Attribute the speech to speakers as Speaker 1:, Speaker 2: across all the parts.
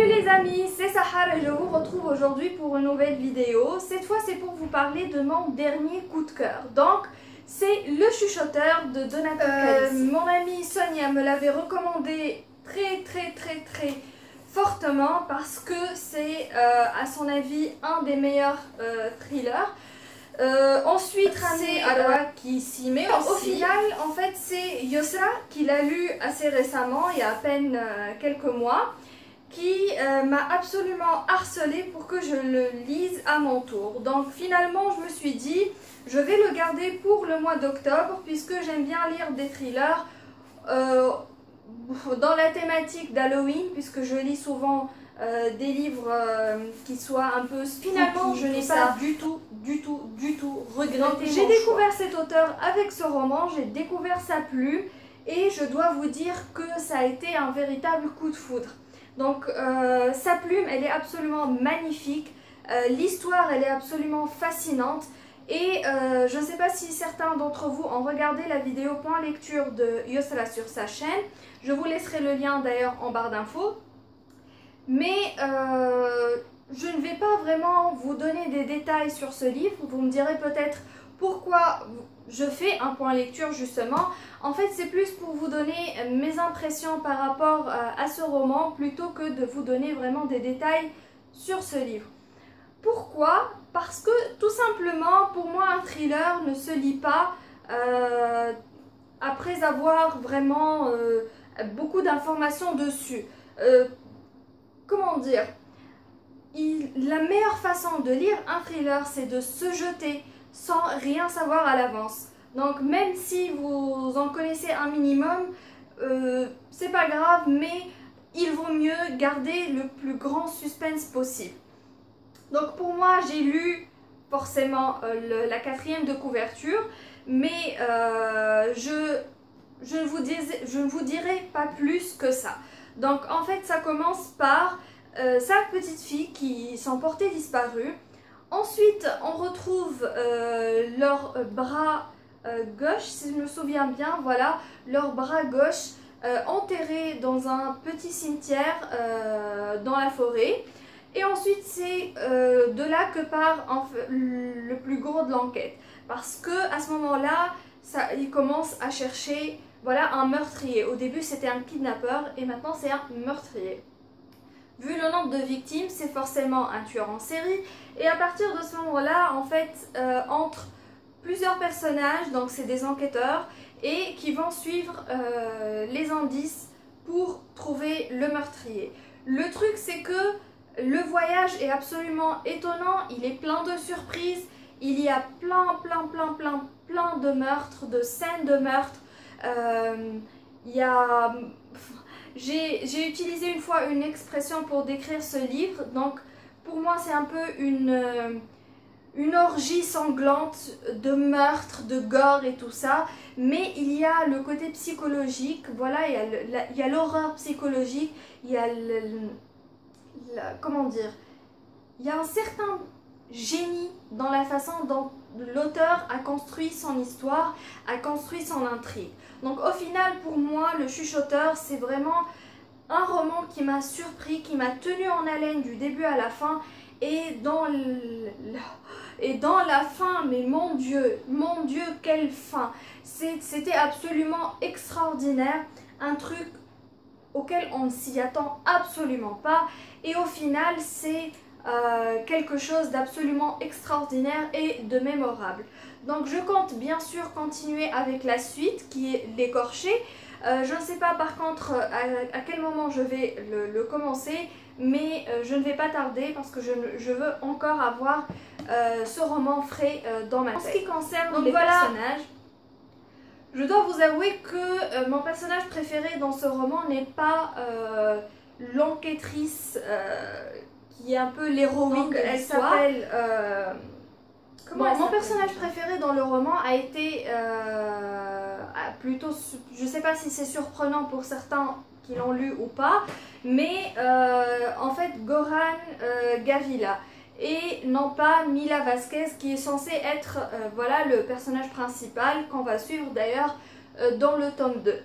Speaker 1: Salut les amis, c'est Sahar et je vous retrouve aujourd'hui pour une nouvelle vidéo. Cette fois c'est pour vous parler de mon dernier coup de cœur. Donc c'est Le Chuchoteur de Donato Calisi. Mon amie Sonia me l'avait recommandé très fortement parce que c'est à son avis un des meilleurs thrillers. Ensuite c'est Arwa qui s'y met aussi. Au final en fait c'est Yosra qui l'a lu assez récemment, il y a à peine quelques mois, qui m'a absolument harcelée pour que je le lise à mon tour. Donc finalement je me suis dit je vais le garder pour le mois d'octobre puisque j'aime bien lire des thrillers dans la thématique d'Halloween, puisque je lis souvent des livres qui soient un peu spooky. Finalement je n'ai pas du tout regretté. J'ai découvert cet auteur avec ce roman, j'ai découvert sa plume et je dois vous dire que ça a été un véritable coup de foudre. Donc sa plume elle est absolument magnifique, l'histoire elle est absolument fascinante et je ne sais pas si certains d'entre vous ont regardé la vidéo point lecture de Yosra sur sa chaîne, je vous laisserai le lien d'ailleurs en barre d'infos, mais je ne vais pas vraiment vous donner des détails sur ce livre. Vous me direz peut-être pourquoi je fais un point lecture justement. En fait c'est plus pour vous donner mes impressions par rapport à ce roman plutôt que de vous donner vraiment des détails sur ce livre. Pourquoi? Parce que tout simplement pour moi un thriller ne se lit pas après avoir vraiment beaucoup d'informations dessus. Comment dire? La meilleure façon de lire un thriller c'est de se jeter sans rien savoir à l'avance. Donc même si vous en connaissez un minimum, c'est pas grave, mais il vaut mieux garder le plus grand suspense possible. Donc pour moi j'ai lu forcément la 4e de couverture, mais je ne vous dirai pas plus que ça. Donc en fait ça commence par 5 petites filles qui sont portées disparues. Ensuite, on retrouve leur bras gauche, si je me souviens bien, voilà, leur bras gauche enterré dans un petit cimetière dans la forêt. Et ensuite, c'est de là que part le plus gros de l'enquête. Parce que à ce moment-là, ils commencent à chercher, voilà, un meurtrier. Au début, c'était un kidnappeur et maintenant, c'est un meurtrier. Vu le nombre de victimes, c'est forcément un tueur en série. Et à partir de ce moment-là, en fait, entre plusieurs personnages, donc c'est des enquêteurs, et qui vont suivre les indices pour trouver le meurtrier. Le truc, c'est que le voyage est absolument étonnant, il est plein de surprises, il y a plein de meurtres, de scènes de meurtres. Il y a... J'ai utilisé une fois une expression pour décrire ce livre, donc pour moi c'est un peu une orgie sanglante de meurtres, de gore et tout ça, mais il y a le côté psychologique, voilà, il y a l'horreur psychologique, il y a comment dire, il y a un certain génie dans la façon dont l'auteur a construit son histoire, a construit son intrigue. Donc au final pour moi Le Chuchoteur c'est vraiment un roman qui m'a surpris, qui m'a tenu en haleine du début à la fin, et dans la fin, mais mon Dieu quelle fin, c'était absolument extraordinaire, un truc auquel on ne s'y attend absolument pas, et au final c'est quelque chose d'absolument extraordinaire et de mémorable. Donc je compte bien sûr continuer avec la suite qui est L'écorché. Je ne sais pas par contre à quel moment je vais le commencer, mais je ne vais pas tarder parce que je veux encore avoir ce roman frais dans ma tête. En ce qui concerne les personnages, je dois vous avouer que mon personnage préféré dans ce roman n'est pas l'enquêtrice qui est un peu l'héroïne de l'histoire. Elle s'appelle... mon personnage préféré dans le roman a été plutôt, je ne sais pas si c'est surprenant pour certains qui l'ont lu ou pas, mais en fait Goran Gavila et non pas Mila Vasquez qui est censée être voilà, le personnage principal qu'on va suivre d'ailleurs dans le tome 2.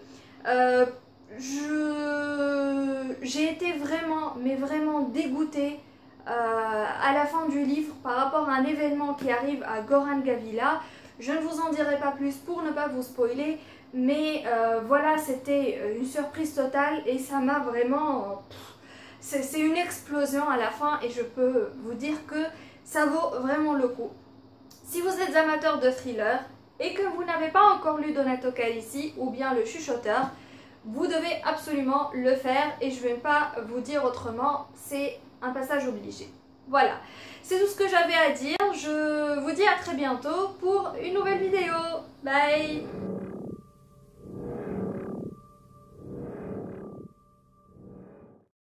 Speaker 1: j'ai été vraiment, mais vraiment dégoûtée à la fin du livre par rapport à un événement qui arrive à Goran Gavila. Je ne vous en dirai pas plus pour ne pas vous spoiler, mais voilà, c'était une surprise totale et ça m'a vraiment... C'est une explosion à la fin et je peux vous dire que ça vaut vraiment le coup. Si vous êtes amateur de thriller et que vous n'avez pas encore lu Donato Calisi ou bien Le Chuchoteur, vous devez absolument le faire et je ne vais pas vous dire autrement, c'est un passage obligé. Voilà, c'est tout ce que j'avais à dire. Je vous dis à très bientôt pour une nouvelle vidéo. Bye!